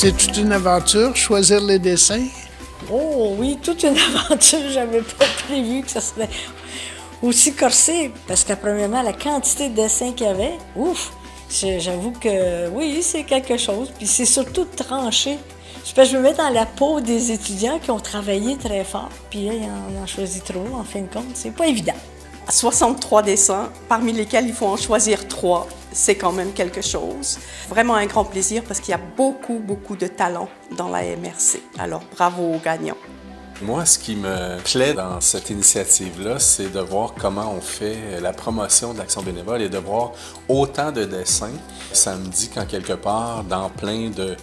C'est toute une aventure, choisir les dessins. Oh oui, toute une aventure. J'avais pas prévu que ça serait aussi corsé. Parce que premièrement, la quantité de dessins qu'il y avait, ouf! J'avoue que oui, c'est quelque chose. Puis c'est surtout tranché. Je me mets dans la peau des étudiants qui ont travaillé très fort. Puis là, ils en ont choisi trop, en fin de compte. C'est pas évident. 63 dessins, parmi lesquels il faut en choisir 3. C'est quand même quelque chose. Vraiment un grand plaisir parce qu'il y a beaucoup de talent dans la MRC. Alors bravo aux gagnants. Moi, ce qui me plaît dans cette initiative-là, c'est de voir comment on fait la promotion de l'action bénévole et de voir autant de dessins. Ça me dit qu'en quelque part, dans plein de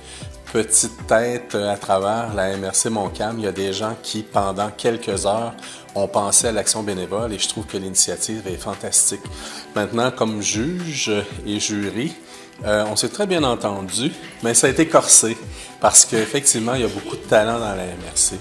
petites têtes à travers la MRC Montcalm, il y a des gens qui, pendant quelques heures, ont pensé à l'action bénévole et je trouve que l'initiative est fantastique. Maintenant, comme juge et jury, on s'est très bien entendu, mais ça a été corsé parce qu'effectivement, il y a beaucoup de talent dans la MRC.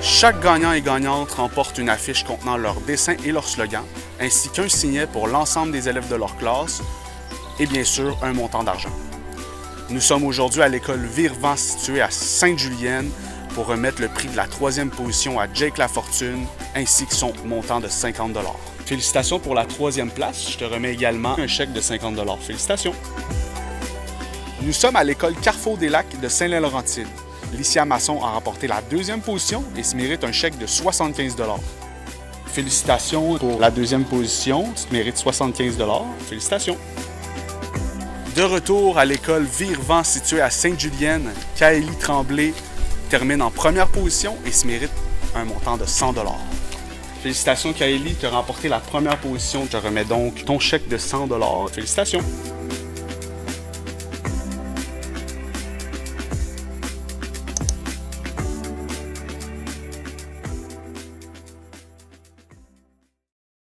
Chaque gagnant et gagnante remporte une affiche contenant leur dessin et leur slogan, ainsi qu'un signet pour l'ensemble des élèves de leur classe et bien sûr un montant d'argent. Nous sommes aujourd'hui à l'école Virevent située à Sainte-Julienne pour remettre le prix de la 3e position à Jake Lafortune ainsi que son montant de 50 $. Félicitations pour la 3e place. Je te remets également un chèque de 50 $. Félicitations. Nous sommes à l'école Carrefour des Lacs de Saint-Laurentide. Licia Masson a remporté la 2e position et se mérite un chèque de 75 $. Félicitations pour la 2e position, tu te mérites 75 $. Félicitations. De retour à l'école Virevent située à Sainte-Julienne, Kaélie Tremblay termine en 1re position et se mérite un montant de 100 $. Félicitations Kaélie, tu as remporté la 1re position. Je te remets donc ton chèque de 100 $. Félicitations.